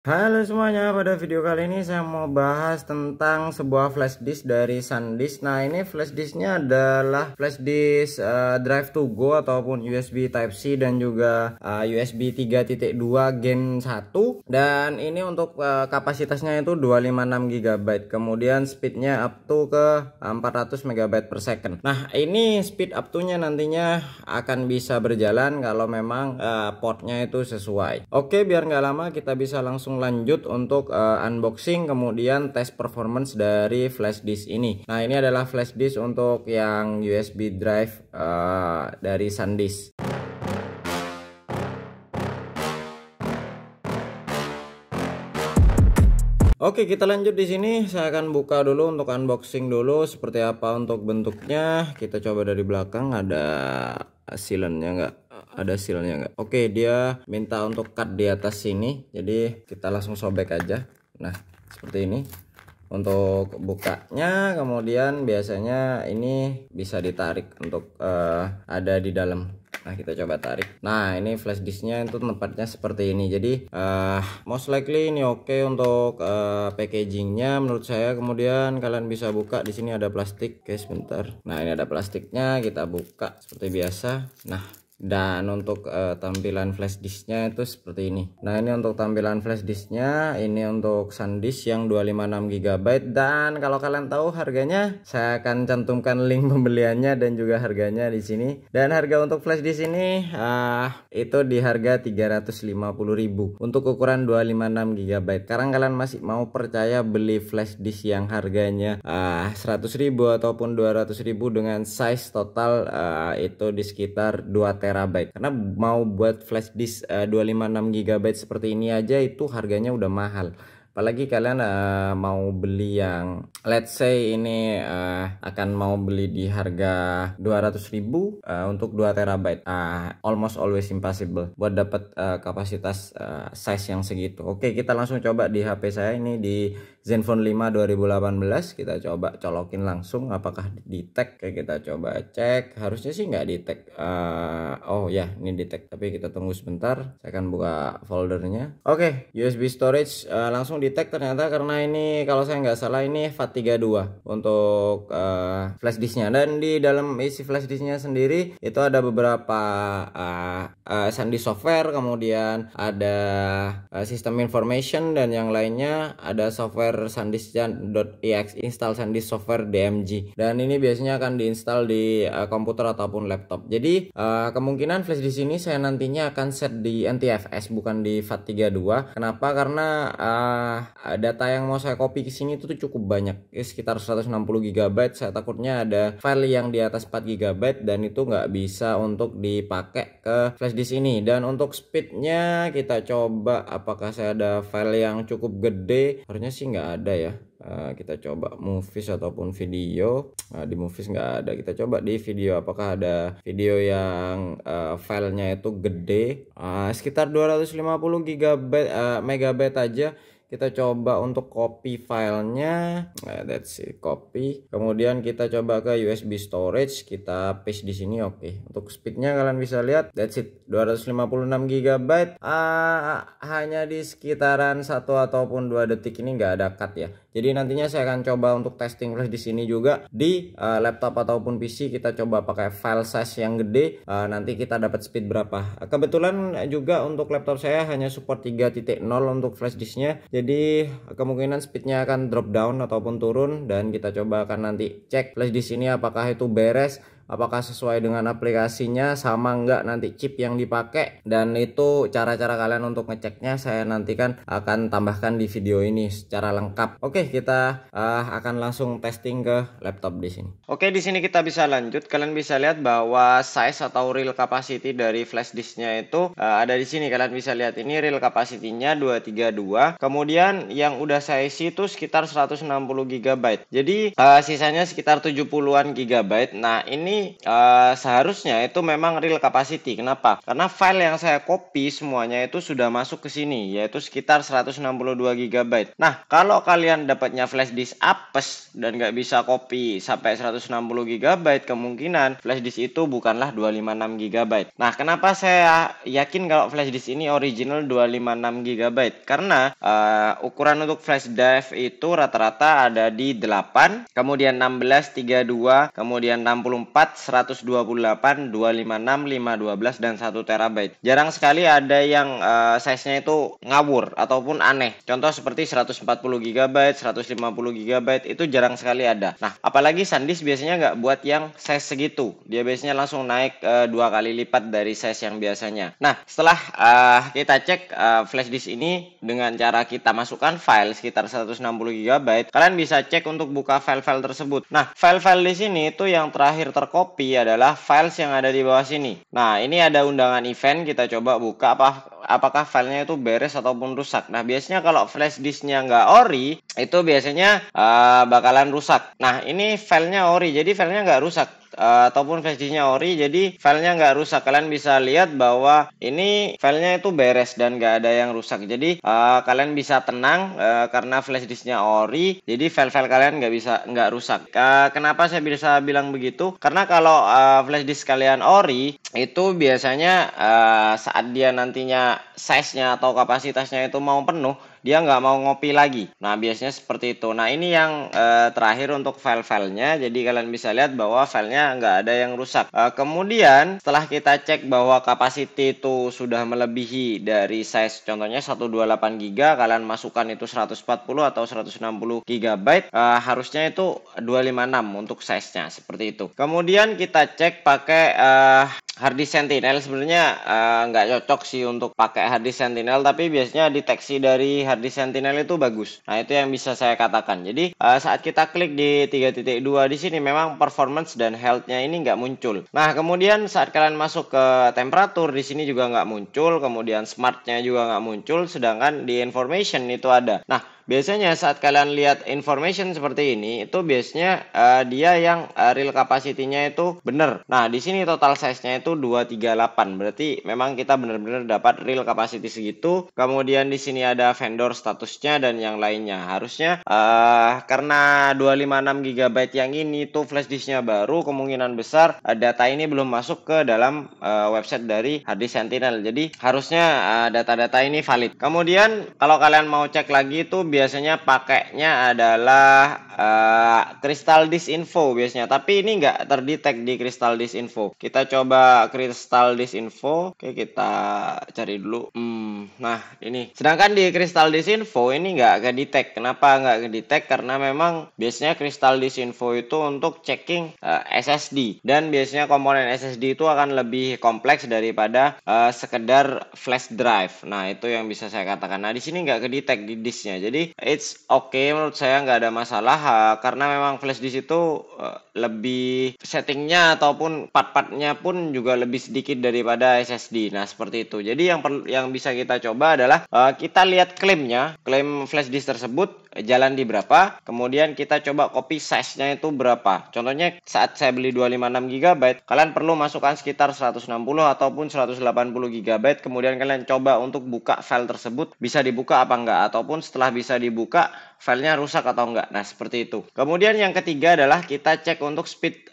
Halo semuanya, pada video kali ini saya mau bahas tentang sebuah flash disk dari SanDisk. Nah, ini flash disknya adalah flash disk drive to go ataupun USB Type-C dan juga USB 3.2 Gen 1. Dan ini untuk kapasitasnya itu 256 GB. Kemudian speednya up to ke 400 MB per second. Nah, ini speed up to nya nantinya akan bisa berjalan kalau memang portnya itu sesuai. Oke, biar nggak lama kita bisa langsung lanjut untuk unboxing kemudian tes performance dari flash disk ini. Nah, ini adalah flash disk untuk yang USB drive dari SanDisk. Oke, kita lanjut di sini. Saya akan buka dulu untuk unboxing dulu seperti apa untuk bentuknya. Kita coba dari belakang, ada sealannya nggak? Ada sealnya nggak? Oke, dia minta untuk cut di atas sini, jadi kita langsung sobek aja. Nah, seperti ini untuk bukanya. Kemudian biasanya ini bisa ditarik untuk ada di dalam. Nah, kita coba tarik. Nah, ini flash disknya itu tempatnya seperti ini. Jadi most likely ini oke untuk packagingnya menurut saya. Kemudian kalian bisa buka, di sini ada plastik. Oke, sebentar. Nah, ini ada plastiknya, kita buka seperti biasa. Nah, dan untuk tampilan flash disknya itu seperti ini. Nah, ini untuk tampilan flash disknya. Ini untuk SanDisk yang 256 GB. Dan kalau kalian tahu harganya, saya akan cantumkan link pembeliannya dan juga harganya di sini. Dan harga untuk flash disk ini itu di harga 350.000 untuk ukuran 256 GB. Sekarang kalian masih mau percaya beli flash disk yang harganya 100.000 ataupun 200.000 dengan size total itu di sekitar 2 TB, karena mau buat flash disk 256 GB seperti ini aja itu harganya udah mahal. Apalagi kalian mau beli yang let's say ini akan mau beli di harga 200.000 untuk 2 TB, almost always impossible buat dapat kapasitas size yang segitu. Oke, kita langsung coba di HP saya ini, di Zenfone 5 2018. Kita coba colokin langsung apakah di tag. Oke, kita coba cek. Harusnya sih nggak di tag. Oh ya, ini di tag, tapi kita tunggu sebentar. Saya akan buka foldernya. Oke, USB storage langsung di tag ternyata, karena ini kalau saya nggak salah ini FAT32 untuk flash disknya. Dan di dalam isi flash disknya sendiri itu ada beberapa SanDisk software, kemudian ada sistem information, dan yang lainnya ada software SanDisk.exe, install SanDisk software DMG. Dan ini biasanya akan diinstal di komputer ataupun laptop. Jadi kemungkinan flash disk ini saya nantinya akan set di NTFS bukan di FAT32. Kenapa? Karena data yang mau saya copy ke sini itu tuh cukup banyak, sekitar 160 GB. Saya takutnya ada file yang di atas 4 GB dan itu nggak bisa untuk dipakai ke flash disk ini. Dan untuk speednya kita coba apakah saya ada file yang cukup gede. Harusnya sih nggak ada ya. Kita coba movies ataupun video. Di movies nggak ada. Kita coba di video apakah ada video yang filenya itu gede, sekitar 250 GB megabyte aja. Kita coba untuk copy filenya. That's it, copy. Kemudian kita coba ke USB storage, kita paste di sini. Oke, untuk speednya kalian bisa lihat, that's it, 256 GB. Hanya di sekitaran 1 ataupun 2 detik ini nggak ada cut ya. Jadi nantinya saya akan coba untuk testing flash di sini juga di laptop ataupun PC. Kita coba pakai file size yang gede, nanti kita dapat speed berapa. Kebetulan juga untuk laptop saya hanya support 3.0 untuk flash disknya. Jadi kemungkinan speednya akan drop down ataupun turun, dan kita coba akan nanti cek flash disk ini apakah itu beres, apakah sesuai dengan aplikasinya, sama enggak nanti chip yang dipakai. Dan itu cara-cara kalian untuk ngeceknya saya nantikan akan tambahkan di video ini secara lengkap. Oke, kita akan langsung testing ke laptop di sini. Oke, di sini kita bisa lanjut. Kalian bisa lihat bahwa size atau real capacity dari flash disknya itu ada di sini. Kalian bisa lihat ini real capacity-nya 232. Kemudian yang udah saya isi itu sekitar 160 GB. Jadi sisanya sekitar 70-an GB. Nah, ini ini seharusnya itu memang real capacity. Kenapa? Karena file yang saya copy semuanya itu sudah masuk ke sini, yaitu sekitar 162 GB. Nah, kalau kalian dapatnya flash disk apes dan nggak bisa copy sampai 160 GB, kemungkinan flash disk itu bukanlah 256 GB. Nah, kenapa saya yakin kalau flash disk ini original 256 GB? Karena ukuran untuk flash drive itu rata-rata ada di 8, kemudian 16, 32, kemudian 64, 128, 256, 512 dan 1 TB. Jarang sekali ada yang size-nya itu ngawur ataupun aneh. Contoh seperti 140 GB, 150 GB itu jarang sekali ada. Nah, apalagi SanDisk biasanya nggak buat yang size segitu. Dia biasanya langsung naik 2 kali lipat dari size yang biasanya. Nah, setelah kita cek flash disk ini dengan cara kita masukkan file sekitar 160 GB, kalian bisa cek untuk buka file-file tersebut. Nah, file-file di sini itu yang terakhir tercopy adalah files yang ada di bawah sini. Nah, ini ada undangan event, kita coba buka apakah filenya itu beres ataupun rusak. Nah, biasanya kalau flash disknya nggak ori, itu biasanya bakalan rusak. Nah, ini filenya ori, jadi filenya nggak rusak. Ataupun flash disknya ori, jadi filenya nggak rusak. Kalian bisa lihat bahwa ini filenya itu beres dan nggak ada yang rusak. Jadi kalian bisa tenang karena flash disknya ori, jadi file-file kalian nggak rusak. Kenapa saya bisa bilang begitu? Karena kalau flash disk kalian ori, itu biasanya saat dia nantinya size-nya atau kapasitasnya itu mau penuh, dia nggak mau ngopi lagi. Nah, biasanya seperti itu. Nah, ini yang terakhir untuk file-filenya. Jadi kalian bisa lihat bahwa filenya nggak ada yang rusak. Kemudian setelah kita cek bahwa capacity itu sudah melebihi dari size, contohnya 128 GB, kalian masukkan itu 140 atau 160 GB, harusnya itu 256 untuk size-nya, seperti itu. Kemudian kita cek pakai harddisk Sentinel. Sebenarnya nggak cocok sih untuk pakai harddisk Sentinel, tapi biasanya deteksi dari harddisk Sentinel itu bagus. Nah, itu yang bisa saya katakan. Jadi saat kita klik di 3.2 di sini, memang performance dan health-nya ini nggak muncul. Nah, kemudian saat kalian masuk ke temperatur, di sini juga nggak muncul, kemudian smart-nya juga nggak muncul, sedangkan di information itu ada. Nah, biasanya saat kalian lihat information seperti ini, itu biasanya dia yang real capacity-nya itu benar. Nah, di sini total size-nya itu 238. Berarti memang kita benar-benar dapat real capacity segitu. Kemudian di sini ada vendor statusnya dan yang lainnya. Harusnya karena 256 GB yang ini tuh flash disk-nya baru, kemungkinan besar data ini belum masuk ke dalam website dari harddisk Sentinel. Jadi harusnya data-data ini valid. Kemudian kalau kalian mau cek lagi itu biasanya pakainya adalah Crystal Disk Info biasanya, tapi ini nggak terdetek di Crystal Disk Info. Kita coba Crystal Disk Info. Oke, kita cari dulu. Nah, ini. Sedangkan di Crystal Disk Info ini nggak kedetek. Kenapa nggak kedetek? Karena memang biasanya Crystal Disk Info itu untuk checking SSD, dan biasanya komponen SSD itu akan lebih kompleks daripada sekedar flash drive. Nah, itu yang bisa saya katakan. Nah, di sini nggak kedetek di disknya. Jadi it's okay menurut saya, nggak ada masalah karena memang flash disk itu lebih settingnya ataupun part-partnya pun juga lebih sedikit daripada SSD. Nah, seperti itu. Jadi yang bisa kita coba adalah kita lihat klaim flash disk tersebut jalan di berapa, kemudian kita coba copy size-nya itu berapa. Contohnya saat saya beli 256 GB, kalian perlu masukkan sekitar 160 ataupun 180 GB, kemudian kalian coba untuk buka file tersebut, bisa dibuka apa enggak, ataupun setelah bisa dibuka filenya rusak atau enggak. Nah, seperti itu. Kemudian yang ketiga adalah kita cek untuk speed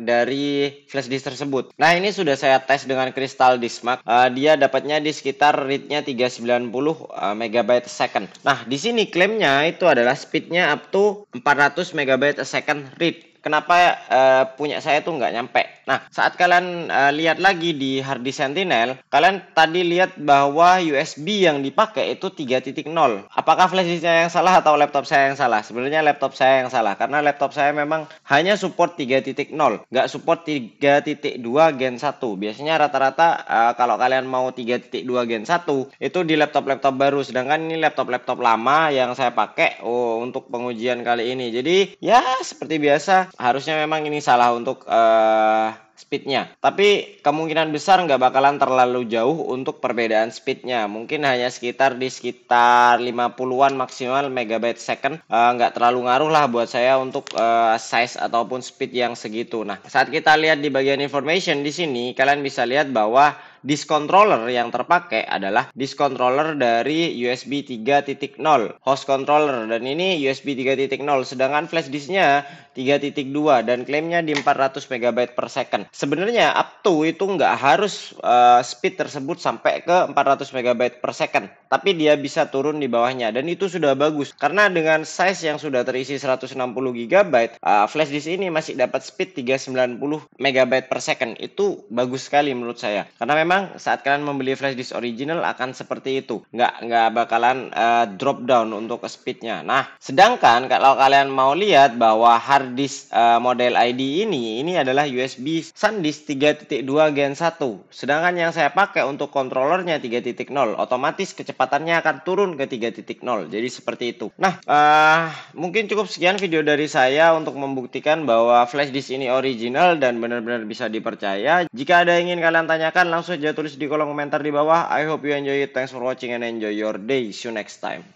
dari flash disk tersebut. Nah, ini sudah saya tes dengan Crystal Disk Mark. Dia dapatnya di sekitar read-nya 390 MB second. Nah, di sini klaimnya itu adalah speednya up to 400 MB second read. Kenapa punya saya tuh nggak nyampe? Nah, saat kalian lihat lagi di harddisk Sentinel, kalian tadi lihat bahwa USB yang dipakai itu 3.0. Apakah flash disknya yang salah atau laptop saya yang salah? Sebenarnya laptop saya yang salah, karena laptop saya memang hanya support 3.0, nggak support 3.2 Gen 1. Biasanya rata-rata kalau kalian mau 3.2 Gen 1 itu di laptop-laptop baru, sedangkan ini laptop-laptop lama yang saya pakai untuk pengujian kali ini. Jadi ya seperti biasa, harusnya memang ini salah untuk speednya. Tapi kemungkinan besar nggak bakalan terlalu jauh untuk perbedaan speednya. Mungkin hanya sekitar 50-an maksimal megabyte second. Nggak terlalu ngaruh lah buat saya untuk size ataupun speed yang segitu. Nah, saat kita lihat di bagian information di sini, kalian bisa lihat bahwa disk controller yang terpakai adalah disk controller dari USB 3.0 host controller, dan ini USB 3.0, sedangkan flash disknya 3.2 dan klaimnya di 400 MB per second. Sebenarnya up to itu nggak harus speed tersebut sampai ke 400 MB per second, tapi dia bisa turun di bawahnya, dan itu sudah bagus karena dengan size yang sudah terisi 160 GB, flash disk ini masih dapat speed 390 MB per second. Itu bagus sekali menurut saya, karena memang saat kalian membeli flash disk original akan seperti itu, nggak bakalan drop down untuk speednya. Nah, sedangkan kalau kalian mau lihat bahwa hard disk model ID ini adalah USB SanDisk 3.2 Gen 1, sedangkan yang saya pakai untuk controllernya 3.0, otomatis kecepatannya akan turun ke 3.0. Jadi seperti itu. Nah, mungkin cukup sekian video dari saya untuk membuktikan bahwa flash disk ini original dan benar-benar bisa dipercaya. Jika ada yang ingin kalian tanyakan, langsung aja tulis di kolom komentar di bawah. I hope you enjoy it. Thanks for watching and enjoy your day. See you next time.